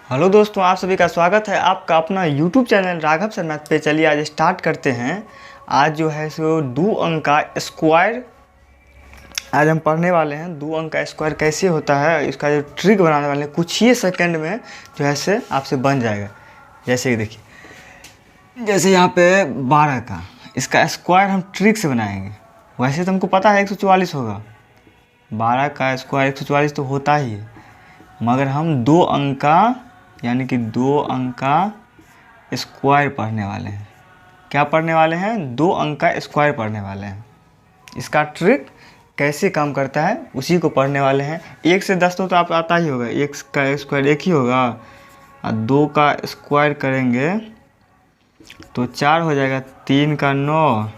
Hello दोस्तों, आप सभी का स्वागत है आपका अपना YouTube channel Raghav sir math पे। चलिए आज स्टार्ट करते हैं। आज जो है सो 2 अंक का स्क्वायर आज हम पढ़ने वाले हैं। 2 अंक का स्क्वायर कैसे होता है इसका जो ट्रिक बनाने वाले हैं, कुछ ही सेकंड में जो है से आपसे बन जाएगा। जैसे कि देखिए, जैसे यहाँ पे 12 का इसका स्क्वायर हम ट्रिक से बनाएंगे। वैसे तो हमको पता है 144 होगा, 12 का स्क्वायर 144 तो होता ही है, मगर हम 2 अंक का यानी कि 2 अंक का स्क्वायर पढ़ने वाले हैं। क्या पढ़ने वाले हैं? 2 अंक का स्क्वायर पढ़ने वाले हैं। इसका ट्रिक कैसे काम करता है उसी को पढ़ने वाले हैं। 1 से 10 तो आप आता ही होगा, 1 का स्क्वायर 1 ही होगा, और 2 का स्क्वायर करेंगे तो 4 हो जाएगा, 3 का 9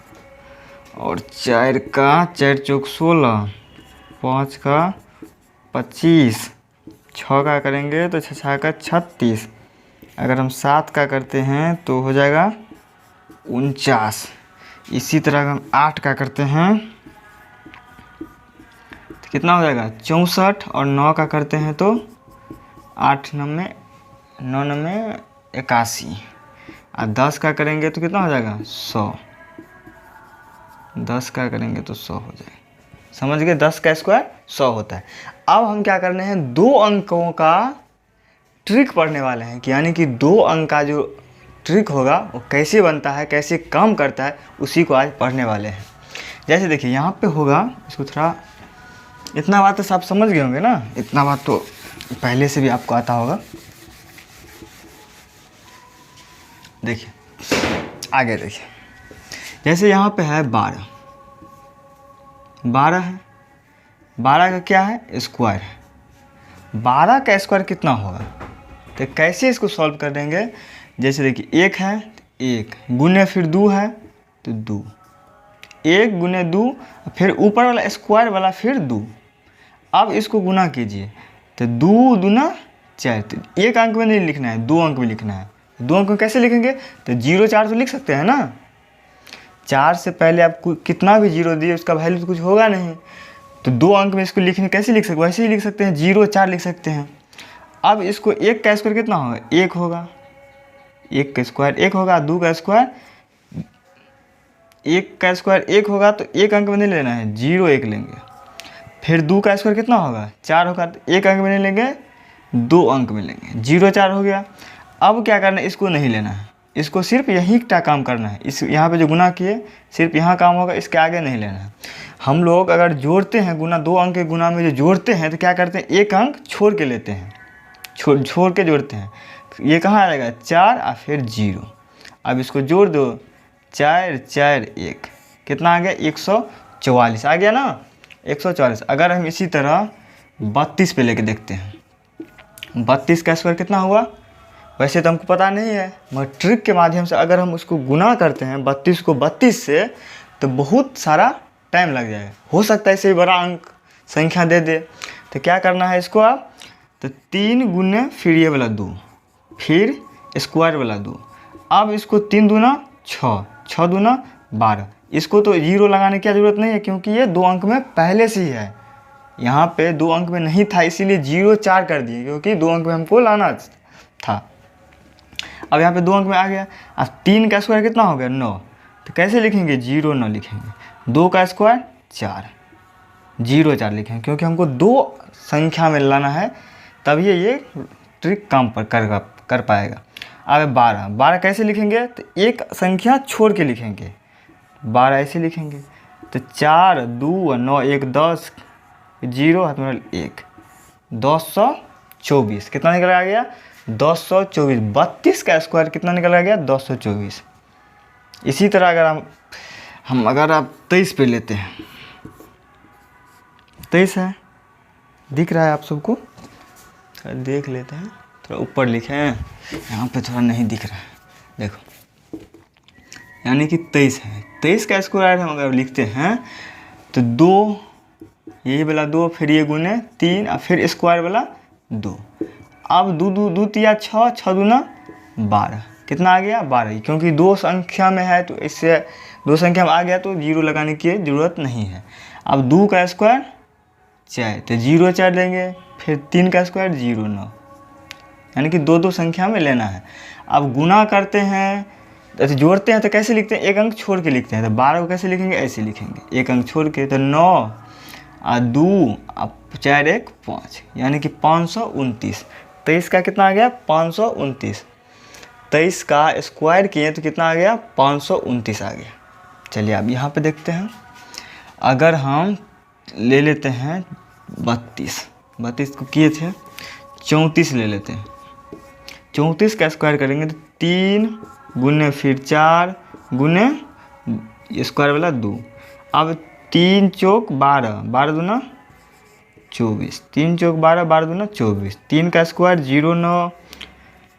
और 4 का 4 चौक 16, 5 का 25, 6 का करेंगे तो 6 का 36, अगर हम 7 का करते हैं तो हो जाएगा 49। इसी तरह हम 8 का करते हैं तो कितना हो जाएगा 64, और 9 का करते हैं तो 8 9 9 9 81, और 10 का करेंगे तो कितना हो जाएगा 100। 10 का करेंगे तो 100 हो जाएगा। समझ गए? 10 का स्क्वायर 100 होता है। अब हम क्या करने हैं, 2 अंकों का ट्रिक पढ़ने वाले हैं कि यानी कि 2 अंक का जो ट्रिक होगा वो कैसे बनता है, कैसे काम करता है, उसी को आज पढ़ने वाले हैं। जैसे देखिए यहाँ पे होगा, इसको थोड़ा, इतना बात तो सब समझ गए होंगे ना, इतना बात तो पहले से भी आपको आता होगा। देखिए आगे देखिए, जैसे यहाँ पे है 12 है, 12 का क्या है स्क्वायर है। 12 का स्क्वायर कितना होगा, तो कैसे इसको सॉल्व कर देंगे। जैसे देखिए 1 है तो 1 गुने फिर 2 है तो 2, 1 गुने 2 फिर ऊपर वाला स्क्वायर वाला फिर 2। अब इसको गुना कीजिए तो 2 दूना 4, तो 1 अंक में नहीं लिखना है, 2 अंक में लिखना है। 2 अंक में कैसे लिखेंगे, तो 0 4 तो लिख सकते हैं ना। 4 से पहले आप कितना भी 0 दिए उसका वैल्यू तो कुछ होगा नहीं, तो 2 अंक में इसको लिखने कैसे लिख सकते, वैसे ही लिख सकते हैं, 0 4 लिख सकते हैं। अब इसको 1 का स्क्वायर कितना होगा, 1 होगा, 1 का स्क्वायर 1 होगा, 2 का स्क्वायर 1 का स्क्वायर 1 होगा, तो 1 अंक में नहीं लेना है, 0 1 लेंगे। फिर 2 का स्क्वायर कितना होगा 4 होगा, तो 1 अंक में नहीं लेंगे, 2 अंक में लेंगे, 0 4 हो गया। अब क्या करना है, इसको नहीं लेना है, इसको सिर्फ यही का काम करना है। इस यहाँ पे जो गुना किए सिर्फ यहाँ काम होगा, इसके आगे नहीं लेना है। हम लोग अगर जोड़ते हैं गुना, 2 अंक के गुना में जो जोड़ते हैं तो क्या करते हैं, 1 अंक छोड़ के लेते हैं, छोड़ के जोड़ते हैं। ये कहाँ आएगा 4 और फिर 0। अब इसको जोड़ दो, 4 4 1 कितना आ गया 144 आ गया ना, 144। अगर हम इसी तरह 32 पे लेके देखते हैं, 32 का स्क्वायर कितना हुआ, वैसे तो हमको पता नहीं है, मगर ट्रिक के माध्यम से अगर हम उसको गुना करते हैं 32 को 32 से, तो बहुत सारा टाइम लग जाएगा। हो सकता है इससे बड़ा अंक संख्या दे दे, तो क्या करना है इसको आप, तो 3 गुने फिर ये वाला 2 फिर स्क्वायर वाला 2। अब इसको 3 दूना 6, 6 दूना 12। इसको तो 0 लगाने की ज़रूरत नहीं है क्योंकि ये 2 अंक में पहले से ही है। यहाँ पे 2 अंक में नहीं था इसीलिए 0 4 कर दिए, क्योंकि 2 अंक में हमको लाना था। अब यहाँ पे 2 अंक में आ गया। अब 3 का स्क्वायर कितना हो गया 9, तो कैसे लिखेंगे 0 9 लिखेंगे। 2 का स्क्वायर 4, 0 4 लिखेंगे, क्योंकि हमको 2 संख्या में लाना है, तभी ये ट्रिक काम पर कर पाएगा। अब 12 कैसे लिखेंगे, तो एक संख्या छोड़ के लिखेंगे, 12 ऐसे लिखेंगे, तो 4 2 9 1 10 0 हाथ में 1, 224 कितना निकल आ गया 224। 32 का स्क्वायर कितना निकल आ गया 224। इसी तरह अगर अगर आप 23 पे लेते हैं, 23 है, दिख रहा है आप सबको, देख लेते हैं, थोड़ा ऊपर लिखे हैं, यहाँ पे थोड़ा नहीं दिख रहा है, देखो, यानी कि 23 है। 23 का स्क्वायर हम अगर लिखते हैं तो 2, यही वाला 2 फिर ये गुने 3 और फिर स्क्वायर वाला 2। अब 2 तिया 6, 6 दूना 12 कितना आ गया 12, क्योंकि 2 संख्या में है तो इससे 2 संख्या में आ गया तो 0 लगाने की ज़रूरत नहीं है। अब 2 का स्क्वायर 4, तो 0 4 लेंगे, फिर 3 का स्क्वायर 0 9, यानी कि दो दो संख्या में लेना है। अब गुना करते हैं, ऐसे जोड़ते हैं तो कैसे लिखते हैं, एक अंक छोड़ के लिखते हैं। तो 12 को कैसे लिखेंगे, ऐसे लिखेंगे, एक अंक छोड़ के। तो 9 और 2 और 4 1 5, यानी कि 529। 23 का कितना आ गया, 529। 23 का स्क्वायर किए तो कितना आ गया, 529 आ गया। चलिए अब यहाँ पे देखते हैं, अगर हम ले लेते हैं 32 को किए थे 34 ले लेते हैं। 34 का स्क्वायर करेंगे तो 3 गुने फिर 4 गुने स्क्वायर वाला 2। अब 3 चौक 12, 12 दूना 24, 3 चौक 12, 12 दूना 24। 3 का स्क्वायर 0 9,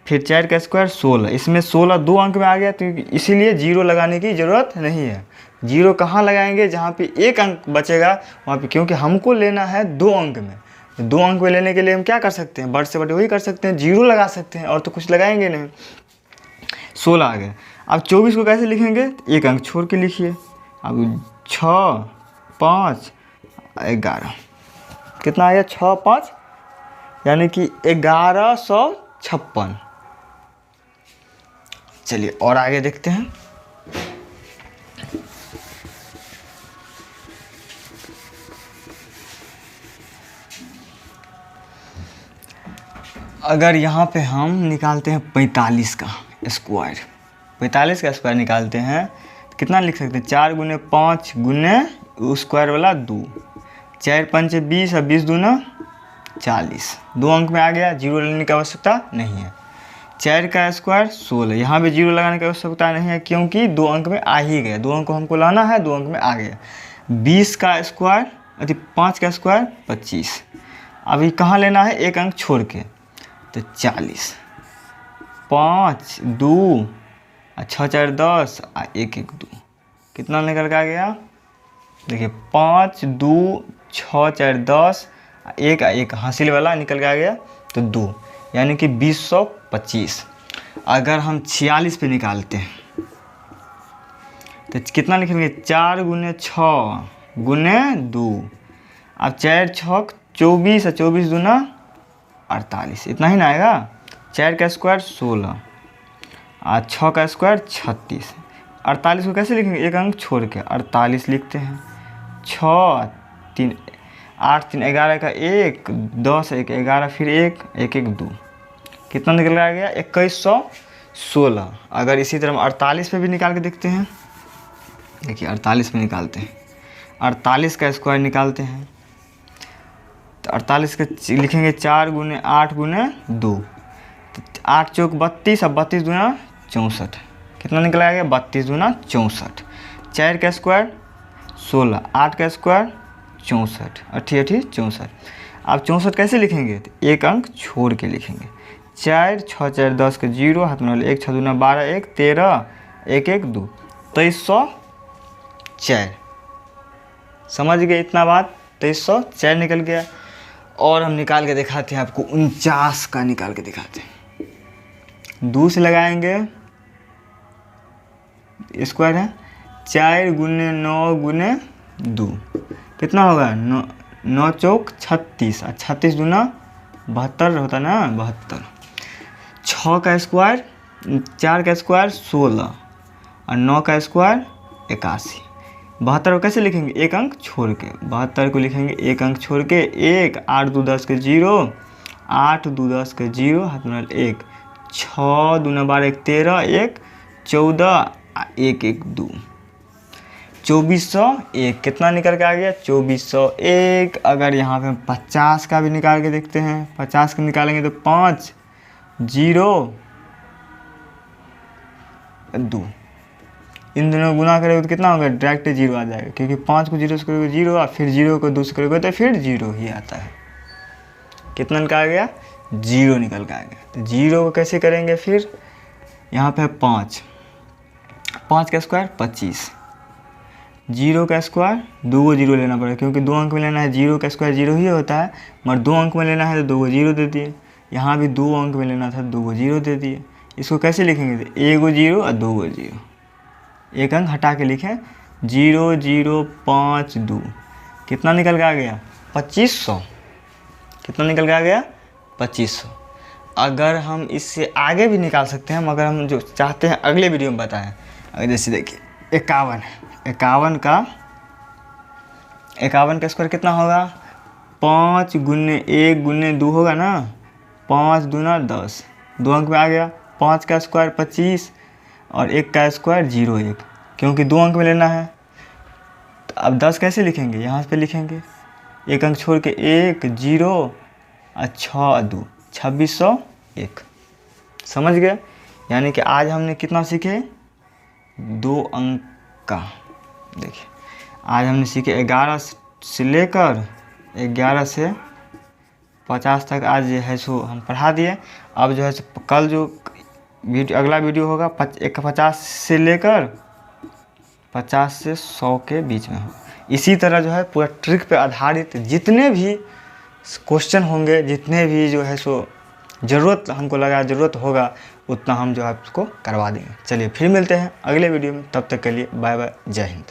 फिर 4 का स्क्वायर 16। इसमें 16 दो अंक में आ गया, तो इसीलिए 0 लगाने की ज़रूरत नहीं है। 0 कहाँ लगाएंगे, जहाँ पे एक अंक बचेगा वहाँ पे, क्योंकि हमको लेना है 2 अंक में। 2 अंक में लेने के लिए हम क्या कर सकते हैं, बड़े से बड़े वही कर सकते हैं, 0 लगा सकते हैं, और तो कुछ लगाएंगे नहीं। 16 आ गए। अब 24 को कैसे लिखेंगे, एक अंक छोड़ के लिखिए। अब 6 5 11, कितना आ गया, 6 5, यानी कि 1156। चलिए और आगे देखते हैं। अगर यहाँ पे हम निकालते हैं 45 का स्क्वायर, 45 का स्क्वायर निकालते हैं तो कितना लिख सकते हैं, 4 गुने 5 गुने स्क्वायर वाला 2, 4 5 20 और 20 दूना 40। 2 अंक में आ गया, 0 लेने की आवश्यकता नहीं है। 4 का स्क्वायर 16, यहाँ भी 0 लगाने की आवश्यकता नहीं है, क्योंकि 2 अंक में आ ही गया। 2 अंक को हमको लाना है, 2 अंक में आ गया। 20 का स्क्वायर 5 का स्क्वायर 25। अभी कहाँ लेना है, एक अंक छोड़ के, तो 40। 5 2 और 6 4 10 और 1 1 2, कितना निकल के आ गया, देखिए 5 2 6 4 10 1 1 हासिल वाला निकल के आ गया, तो 2, यानी कि 2025। अगर हम 46 पे निकालते हैं तो कितना लिखेंगे, 4 गुने 6 गुने 2। अब 4 6 24 और 24 दूना 48, इतना ही ना आएगा। 4 का स्क्वायर 16 और 6 का स्क्वायर 36। 48 को कैसे लिखेंगे, एक अंक छोड़ के 48 लिखते हैं। 6 3 8 3 11 का 1 10 1 11 फिर 1 1 1 2, कितना निकल आ गया, 2116। अगर इसी तरह हम 48 पे भी निकाल के देखते हैं, देखिए 48 पे निकालते हैं, 48 का स्क्वायर निकालते हैं तो 48 का लिखेंगे 4 गुने 8 गुने 2, तो 8 चौक 32 और 32 दूना 64, कितना निकल आएगा, 32 दूना 64। 4 का स्क्वायर 16, 8 का स्क्वायर 64, 88 64। अब 64 कैसे लिखेंगे, तो एक अंक छोड़ के लिखेंगे। 4 6 4 10 के 0 हाथ में 1 6 दूना 12 1 13 1 1 2, 2304। समझ गए इतना बात, 2304 निकल गया। और हम निकाल के दिखाते हैं आपको, 49 का निकाल के दिखाते हैं। 2 से लगाएंगे, स्क्वायर है 4 गुने 9 गुने 2, कितना होगा, 9 चौक 36 और 36 दूना 72 होता ना, 72। 6 का स्क्वायर 4 का स्क्वायर 16 और 9 का स्क्वायर 81। 72 को कैसे लिखेंगे, एक अंक छोड़ के। 72 को लिखेंगे एक अंक छोड़ के, 1 8 2 10 के 0 8 2 10 के 0 हाथ में 1 6 दूना 12 1 13 1 14 1 1 2, 2401। कितना निकल के आ गया, 2401। अगर यहाँ पे 50 का भी निकाल के देखते हैं, 50 का निकालेंगे तो 5 0 2, इन दोनों गुना करेंगे तो कितना होगा, डायरेक्ट 0 आ जाएगा, क्योंकि 5 को 0 से करोगे 0 और फिर 0 को 2 से करोगे तो फिर 0 ही आता है। कितना निकल आ गया, 0 निकल के आ गया। तो 0 को कैसे करेंगे, फिर यहाँ पे 5 का स्क्वायर 25, 0 का स्क्वायर 2 को 0 लेना पड़ेगा, क्योंकि 2 अंक में लेना है, 0 का स्क्वायर 0 ही होता है, मगर 2 अंक में लेना है तो 2 को 0 दे दिए। यहाँ भी 2 अंक में लेना था, 2 को 0 दे दिए। इसको कैसे लिखेंगे, 1 को 0 और 2 को 0, एक अंक हटा के लिखें, 0 0 5 2, कितना निकल के आ गया, 2500। कितना निकल के आ गया, 2500। अगर हम इससे आगे भी निकाल सकते हैं, मगर हम जो चाहते हैं अगले वीडियो में बताएं। अगर जैसे देखिए 51 है, 51 का स्क्वायर कितना होगा, 5 गुने 1 गुने 2 होगा ना, 5 दूना 10, 2 अंक में आ गया। 5 का स्क्वायर 25 और 1 का स्क्वायर 01, क्योंकि 2 अंक में लेना है। तो अब 10 कैसे लिखेंगे, यहाँ पे लिखेंगे 1 अंक छोड़ के 1 0 और 6 2 2601। समझ गए। यानी कि आज हमने कितना सीखे, 2 अंक का। देखिए आज हमने सीखे 11 से लेकर 11 से 50 तक आज जो है सो हम पढ़ा दिए। अब जो है सो कल जो अगला वीडियो होगा 50 से लेकर 50 से 100 के बीच में हो। इसी तरह जो है पूरा ट्रिक पे आधारित जितने भी क्वेश्चन होंगे, जितने भी जो है सो ज़रूरत हमको लगा ज़रूरत होगा, उतना हम जो है आपको करवा देंगे। चलिए फिर मिलते हैं अगले वीडियो में, तब तक के लिए बाय बाय, जय हिंद।